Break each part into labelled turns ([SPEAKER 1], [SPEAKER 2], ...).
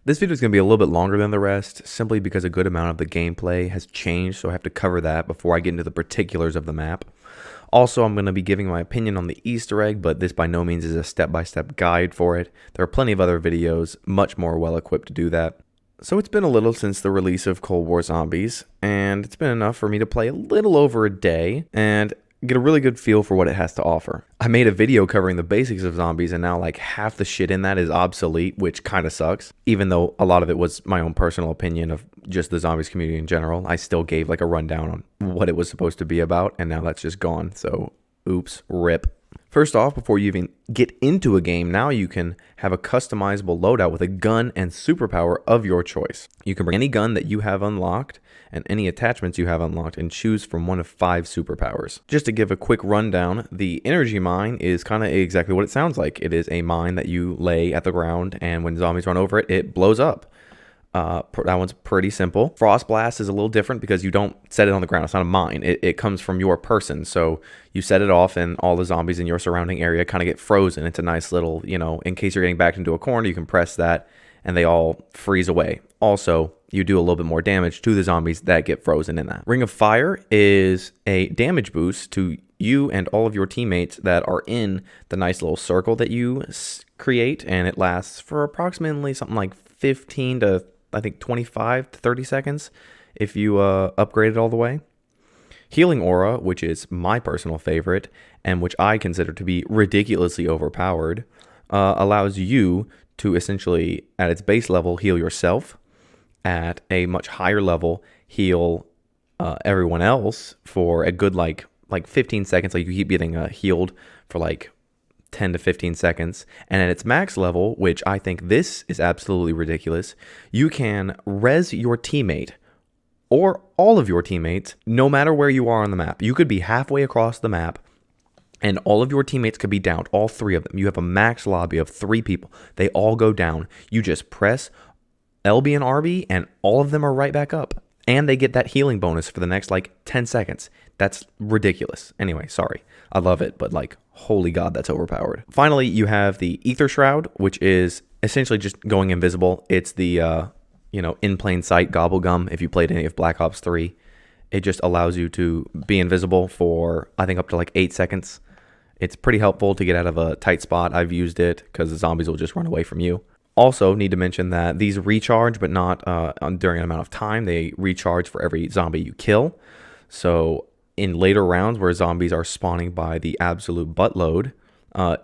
[SPEAKER 1] This video is going to be a little bit longer than the rest, simply because a good amount of the gameplay has changed, so I have to cover that before I get into the particulars of the map. Also, I'm going to be giving my opinion on the Easter egg, but this by no means is a step-by-step guide for it. There are plenty of other videos, much more well-equipped to do that. So it's been a little since the release of Cold War Zombies, and it's been enough for me to play a little over a day, and get a really good feel for what it has to offer. I made a video covering the basics of zombies, and now like half the shit in that is obsolete, which kind of sucks. Even though a lot of it was my own personal opinion of just the zombies community in general, I still gave like a rundown on what it was supposed to be about, and now that's just gone. So oops, rip. First off, before you even get into a game, now you can have a customizable loadout with a gun and superpower of your choice. You can bring any gun that you have unlocked and any attachments you have unlocked and choose from one of 5 superpowers. Just to give a quick rundown, the energy mine is kind of exactly what it sounds like. It is a mine that you lay at the ground, and when zombies run over it, it blows up. That one's pretty simple. Frost Blast is a little different because you don't set it on the ground. It's not a mine. It comes from your person. So you set it off and all the zombies in your surrounding area kind of get frozen. It's a nice little, in case you're getting backed into a corner, you can press that and they all freeze away. Also, you do a little bit more damage to the zombies that get frozen in that. Ring of Fire is a damage boost to you and all of your teammates that are in the nice little circle that you create, and it lasts for approximately something like 15 to I think 25 to 30 seconds if you upgrade it all the way. Healing Aura, which is my personal favorite and which I consider to be ridiculously overpowered, allows you to essentially, at its base level, heal yourself. At a much higher level, heal everyone else for a good like 15 seconds. Like you keep getting healed for like 10 to 15 seconds, and at its max level, which I think this is absolutely ridiculous, you can res your teammate or all of your teammates no matter where you are on the map. You could be halfway across the map and all of your teammates could be downed, all 3 of them. You have a max lobby of 3 people. They all go down. You just press LB and RB and all of them are right back up. And they get that healing bonus for the next like 10 seconds. That's ridiculous. Anyway, sorry. I love it, but like, holy God, that's overpowered. Finally, you have the Ether Shroud, which is essentially just going invisible. It's the, in plain sight gobblegum. If you played any of Black Ops 3, it just allows you to be invisible for, I think, up to like 8 seconds. It's pretty helpful to get out of a tight spot. I've used it because the zombies will just run away from you. Also, need to mention that these recharge, but not during an amount of time. They recharge for every zombie you kill. So in later rounds where zombies are spawning by the absolute buttload,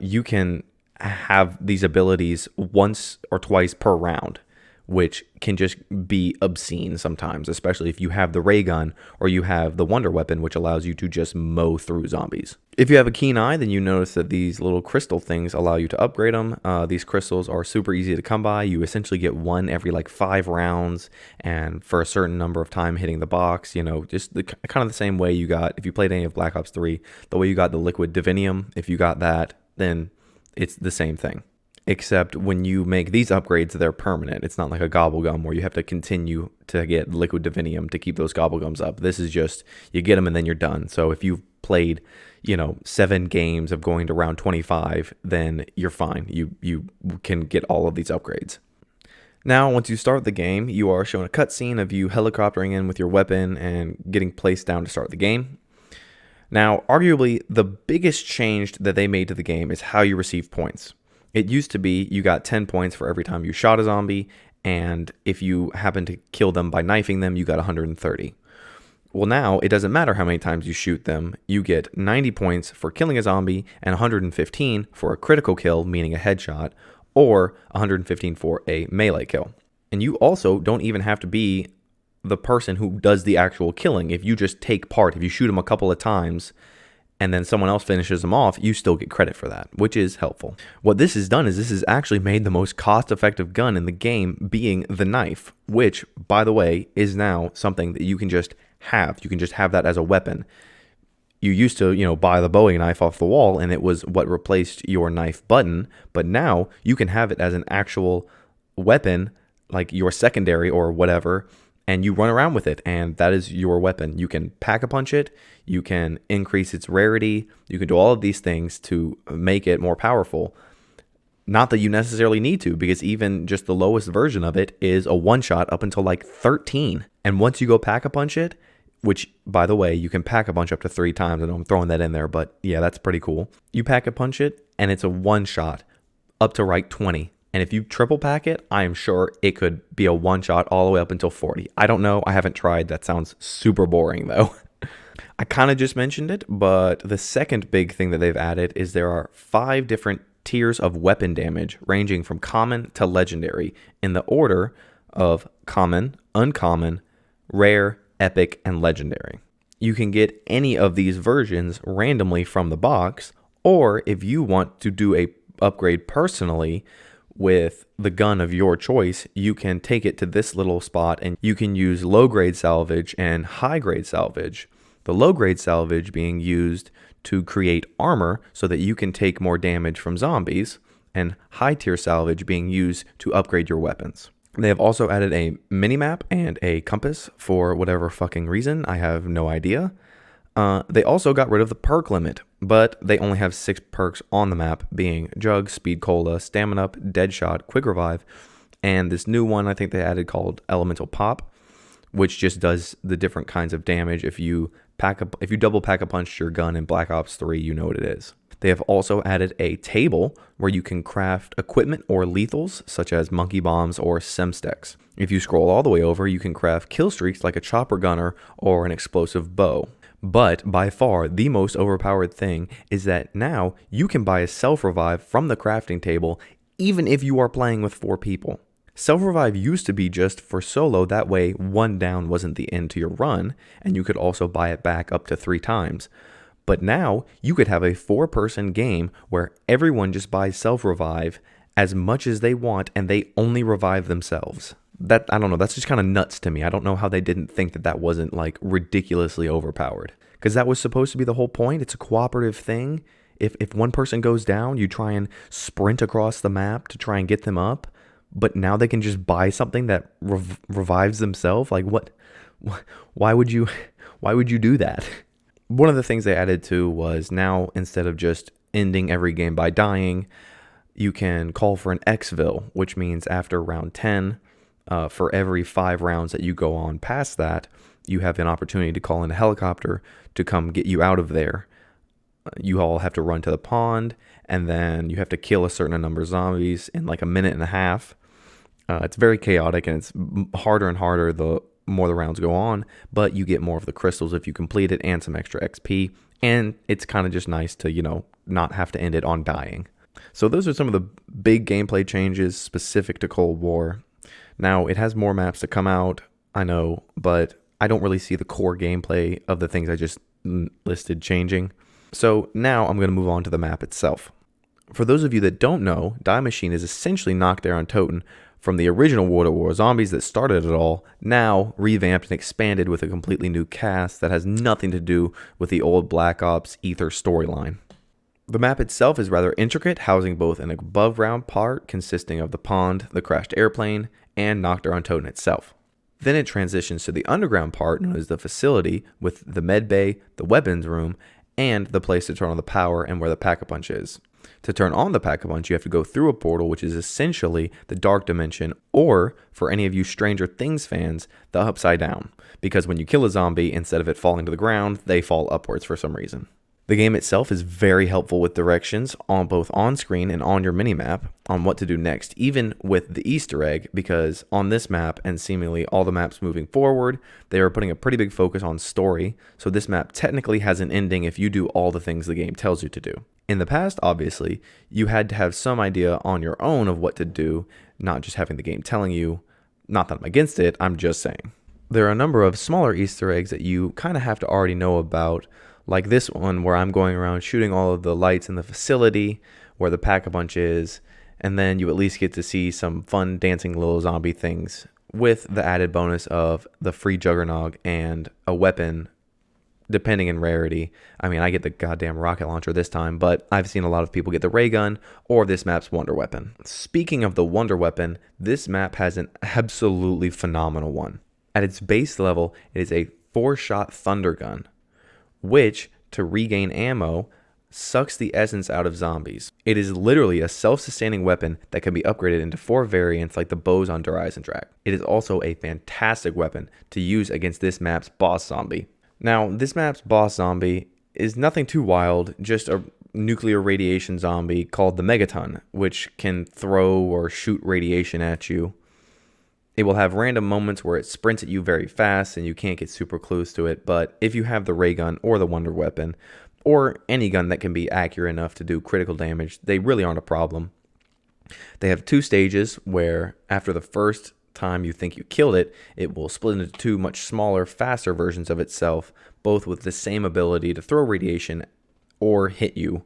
[SPEAKER 1] you can have these abilities once or twice per round, which can just be obscene sometimes, especially if you have the ray gun or you have the wonder weapon, which allows you to just mow through zombies. If you have a keen eye, then you notice that these little crystal things allow you to upgrade them. These crystals are super easy to come by. You essentially get one every like 5 rounds, and for a certain number of time hitting the box, just kind of the same way you got, if you played any of Black Ops 3, the way you got the liquid divinium, if you got that, then it's the same thing. Except when you make these upgrades, they're permanent. It's not like a gobblegum where you have to continue to get liquid divinium to keep those gobblegums up. This is just, you get them and then you're done. So if you've played, 7 games of going to round 25, then you're fine. You can get all of these upgrades. Now, once you start the game, you are shown a cutscene of you helicoptering in with your weapon and getting placed down to start the game. Now, arguably, the biggest change that they made to the game is how you receive points. It used to be you got 10 points for every time you shot a zombie, and if you happen to kill them by knifing them, you got 130. Well, now it doesn't matter how many times you shoot them. You get 90 points for killing a zombie and 115 for a critical kill, meaning a headshot, or 115 for a melee kill. And you also don't even have to be the person who does the actual killing. If you just take part, if you shoot them a couple of times, and then someone else finishes them off, you still get credit for that, which is helpful. What this has done is this has actually made the most cost-effective gun in the game being the knife, which, by the way, is now something that you can just have. You can just have that as a weapon. You used to, buy the Bowie knife off the wall, and it was what replaced your knife button, but now you can have it as an actual weapon, like your secondary or whatever, and you run around with it, and that is your weapon. You can pack-a-punch it, you can increase its rarity, you can do all of these things to make it more powerful. Not that you necessarily need to, because even just the lowest version of it is a one-shot up until like 13. And once you go pack-a-punch it, which, by the way, you can pack-a-punch up to 3 times. I know I'm throwing that in there, but yeah, that's pretty cool. You pack-a-punch it, and it's a one-shot up to like 20. And if you triple pack it, I am sure it could be a one-shot all the way up until 40. I don't know. I haven't tried. That sounds super boring, though. I kind of just mentioned it, but the second big thing that they've added is there are 5 different tiers of weapon damage ranging from common to legendary in the order of common, uncommon, rare, epic, and legendary. You can get any of these versions randomly from the box, or if you want to do a upgrade personally with the gun of your choice, you can take it to this little spot and you can use low grade salvage and high grade salvage. The low grade salvage being used to create armor so that you can take more damage from zombies, and high tier salvage being used to upgrade your weapons. They have also added a mini-map and a compass for whatever fucking reason. I have no idea. They also got rid of the perk limit, but they only have 6 perks on the map, being Jug, Speed Cola, Stamina Up, Deadshot, Quick Revive, and this new one I think they added called Elemental Pop, which just does the different kinds of damage. If you double pack-a-punch your gun in Black Ops 3, you know what it is. They have also added a table where you can craft equipment or lethals, such as monkey bombs or semstechs. If you scroll all the way over, you can craft kill streaks like a chopper gunner or an explosive bow. But by far, the most overpowered thing is that now you can buy a self-revive from the crafting table, even if you are playing with 4 people. Self-revive used to be just for solo, that way 1 down wasn't the end to your run, and you could also buy it back up to 3 times. But now, you could have a 4-person game where everyone just buys self-revive as much as they want, and they only revive themselves. I don't know, that's just kind of nuts to me. I don't know how they didn't think that that wasn't, like, ridiculously overpowered. Because that was supposed to be the whole point. It's a cooperative thing. If one person goes down, you try and sprint across the map to try and get them up. But now they can just buy something that revives themselves. Like, what? Why would you do that? One of the things they added to was now, instead of just ending every game by dying, you can call for an exfil, which means after round 10, for every 5 rounds that you go on past that, you have an opportunity to call in a helicopter to come get you out of there. You all have to run to the pond, and then you have to kill a certain number of zombies in like a minute and a half. It's very chaotic, and it's harder and harder the more the rounds go on, but you get more of the crystals if you complete it and some extra XP, and it's kind of just nice to, not have to end it on dying. So those are some of the big gameplay changes specific to Cold War. Now, it has more maps to come out, I know, but I don't really see the core gameplay of the things I just listed changing. So now I'm going to move on to the map itself. For those of you that don't know, Die Machine is essentially Knockdown on Toten from the original World at War zombies that started it all, now revamped and expanded with a completely new cast that has nothing to do with the old Black Ops Ether storyline. The map itself is rather intricate, housing both an above-ground part consisting of the pond, the crashed airplane, and Knockdown on Toten itself. Then it transitions to the underground part known as the facility with the med bay, the weapons room, and the place to turn on the power and where the pack-a-punch is. To turn on the pack-a-punch, you have to go through a portal, which is essentially the dark dimension, or, for any of you Stranger Things fans, the upside down. Because when you kill a zombie, instead of it falling to the ground, they fall upwards for some reason. The game itself is very helpful with directions on both on-screen and on your minimap on what to do next, even with the Easter egg, because on this map and seemingly all the maps moving forward, they are putting a pretty big focus on story, so this map technically has an ending if you do all the things the game tells you to do. In the past, obviously, you had to have some idea on your own of what to do, not just having the game telling you. Not that I'm against it, I'm just saying. There are a number of smaller Easter eggs that you kind of have to already know about, like this one where I'm going around shooting all of the lights in the facility where the pack-a-punch is, and then you at least get to see some fun dancing little zombie things with the added bonus of the free Juggernog and a weapon, depending in rarity. I mean, I get the goddamn rocket launcher this time, but I've seen a lot of people get the ray gun or this map's wonder weapon. Speaking of the wonder weapon, this map has an absolutely phenomenal one. At its base level, it is a 4-shot thunder gun, which, to regain ammo, sucks the essence out of zombies. It is literally a self-sustaining weapon that can be upgraded into 4 variants like the bows on Der Eisendrache. It is also a fantastic weapon to use against this map's boss zombie. Now, this map's boss zombie is nothing too wild, just a nuclear radiation zombie called the Megaton, which can throw or shoot radiation at you. It will have random moments where it sprints at you very fast and you can't get super close to it, but if you have the ray gun or the wonder weapon, or any gun that can be accurate enough to do critical damage, they really aren't a problem. They have 2 stages where after the first time you think you killed it, it will split into 2 much smaller, faster versions of itself, both with the same ability to throw radiation or hit you.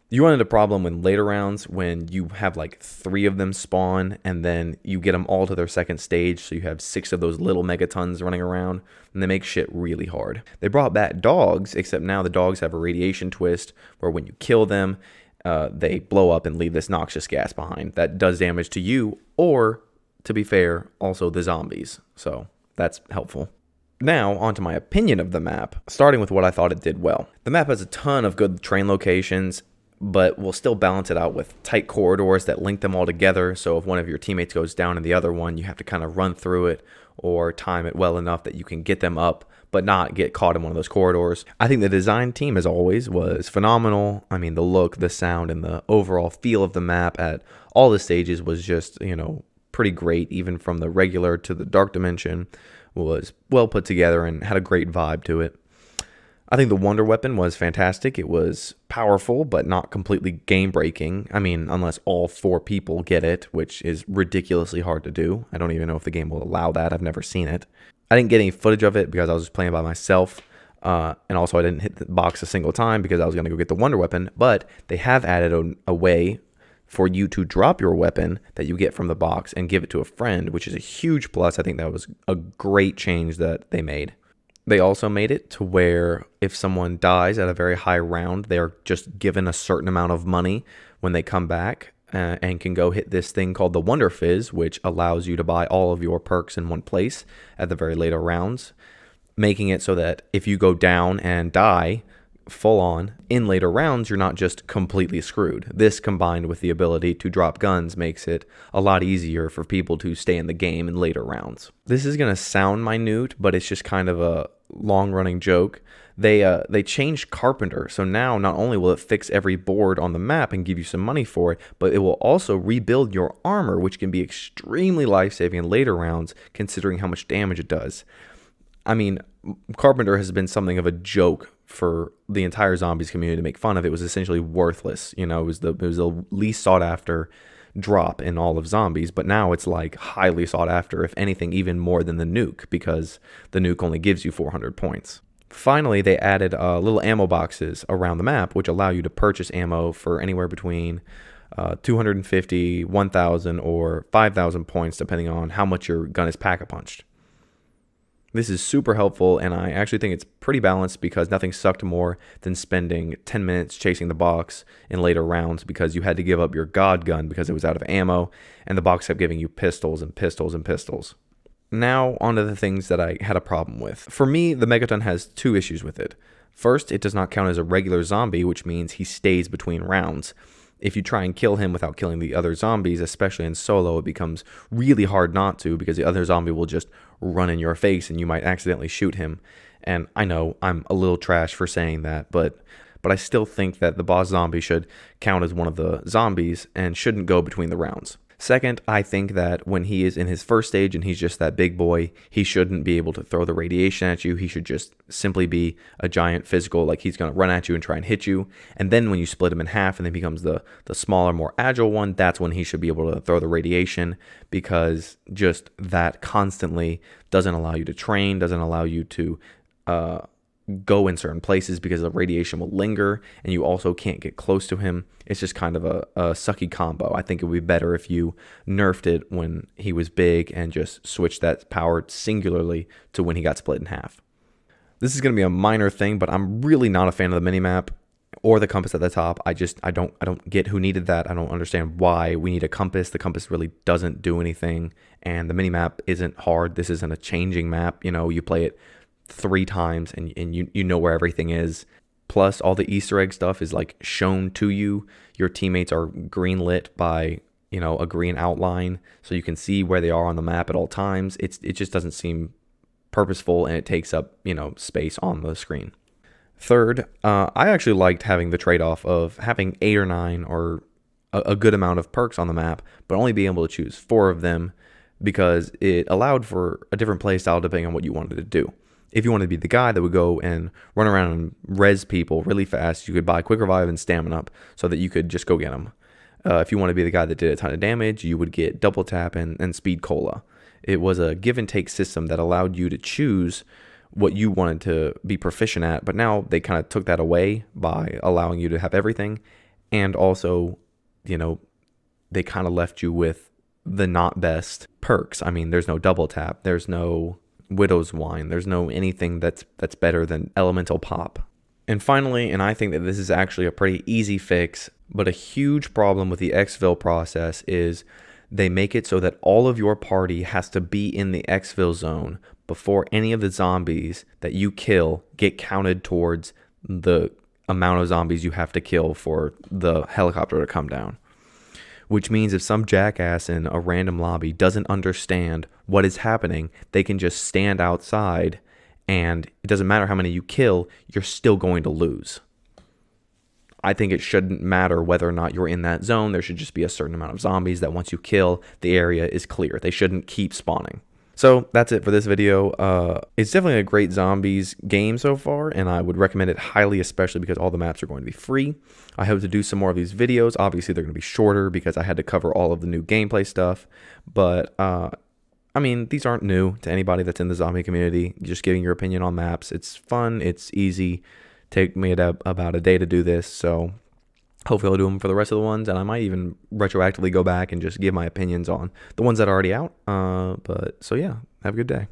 [SPEAKER 1] You run into a problem in later rounds when you have like 3 of them spawn and then you get them all to their second stage, so you have 6 of those little megatons running around, and they make shit really hard. They brought back dogs, except now the dogs have a radiation twist where when you kill them, they blow up and leave this noxious gas behind that does damage to you or, to be fair, also the zombies, so that's helpful. Now, onto my opinion of the map, starting with what I thought it did well. The map has a ton of good train locations, but we'll still balance it out with tight corridors that link them all together, so if one of your teammates goes down in the other one, you have to kind of run through it or time it well enough that you can get them up but not get caught in one of those corridors. I think the design team, as always, was phenomenal. I mean, the look, the sound, and the overall feel of the map at all the stages was just, pretty great. Even from the regular to the dark dimension was well put together and had a great vibe to it. I think the wonder weapon was fantastic. It was powerful, but not completely game-breaking. I mean, unless all 4 people get it, which is ridiculously hard to do. I don't even know if the game will allow that. I've never seen it. I didn't get any footage of it because I was just playing by myself. And also I didn't hit the box a single time because I was going to go get the wonder weapon. But they have added a way for you to drop your weapon that you get from the box and give it to a friend, which is a huge plus. I think that was a great change that they made. They also made it to where if someone dies at a very high round, they're just given a certain amount of money when they come back and can go hit this thing called the Wonder Fizz, which allows you to buy all of your perks in one place at the very later rounds, making it so that if you go down and die full on in later rounds, you're not just completely screwed. This combined with the ability to drop guns makes it a lot easier for people to stay in the game in later rounds. This is going to sound minute, but it's just kind of a long-running joke. They changed Carpenter, so now not only will it fix every board on the map and give you some money for it, but it will also rebuild your armor, which can be extremely life-saving in later rounds considering how much damage it does. I mean, Carpenter has been something of a joke for the entire zombies community to make fun of. It was essentially worthless. It was the least sought after drop in all of zombies, but now it's like highly sought after, if anything even more than the nuke, because the nuke only gives you 400 points. Finally, they added little ammo boxes around the map, which allow you to purchase ammo for anywhere between 250, 1,000, or 5,000 points, depending on how much your gun is pack-a-punched. This is super helpful, and I actually think it's pretty balanced because nothing sucked more than spending 10 minutes chasing the box in later rounds because you had to give up your god gun because it was out of ammo, and the box kept giving you pistols and pistols and pistols. Now, onto the things that I had a problem with. For me, the Megaton has 2 issues with it. First, it does not count as a regular zombie, which means he stays between rounds. If you try and kill him without killing the other zombies, especially in solo, it becomes really hard not to because the other zombie will just run in your face and you might accidentally shoot him. And I know I'm a little trash for saying that, but I still think that the boss zombie should count as one of the zombies and shouldn't go between the rounds. Second, I think that when he is in his first stage and he's just that big boy, he shouldn't be able to throw the radiation at you. He should just simply be a giant physical, like he's going to run at you and try and hit you. And then when you split him in half and then becomes the smaller, more agile one, that's when he should be able to throw the radiation, because just that constantly doesn't allow you to train, doesn't allow you to go in certain places because the radiation will linger and you also can't get close to him. It's just kind of a sucky combo. I think it would be better if you nerfed it when he was big and just switched that power singularly to when he got split in half. This is going to be a minor thing, but I'm really not a fan of the minimap or the compass at the top. I don't get who needed that. I don't understand why we need a compass. The compass really doesn't do anything, and the minimap isn't hard. This isn't a changing map. You play it 3 times and you know where everything is. Plus, all the Easter egg stuff is like shown to you. Your teammates are green lit by, a green outline, so you can see where they are on the map at all times. It just doesn't seem purposeful, and it takes up, space on the screen. Third, I actually liked having the trade-off of having 8 or 9 or a good amount of perks on the map, but only being able to choose 4 of them, because it allowed for a different play style depending on what you wanted to do. If you wanted to be the guy that would go and run around and res people really fast, you could buy Quick Revive and Stamina up so that you could just go get them. If you want to be the guy that did a ton of damage, you would get Double Tap and Speed Cola. It was a give and take system that allowed you to choose what you wanted to be proficient at, but now they kind of took that away by allowing you to have everything, and also, they kind of left you with the not best perks. I mean, there's no Double Tap, there's no Widow's Wine, there's no anything that's better than Elemental Pop. And finally, and I think that this is actually a pretty easy fix, but a huge problem with the exfil process is they make it so that all of your party has to be in the exfil zone before any of the zombies that you kill get counted towards the amount of zombies you have to kill for the helicopter to come down. Which means if some jackass in a random lobby doesn't understand what is happening, they can just stand outside, and it doesn't matter how many you kill, you're still going to lose. I think it shouldn't matter whether or not you're in that zone. There should just be a certain amount of zombies that once you kill, the area is clear. They shouldn't keep spawning. So that's it for this video. It's definitely a great zombies game so far, and I would recommend it highly, especially because all the maps are going to be free. I hope to do some more of these videos. Obviously, they're going to be shorter because I had to cover all of the new gameplay stuff. But, I mean, these aren't new to anybody that's in the zombie community. Just giving your opinion on maps. It's fun. It's easy. Take me about a day to do this, so hopefully I'll do them for the rest of the ones, and I might even retroactively go back and just give my opinions on the ones that are already out. But so yeah, have a good day.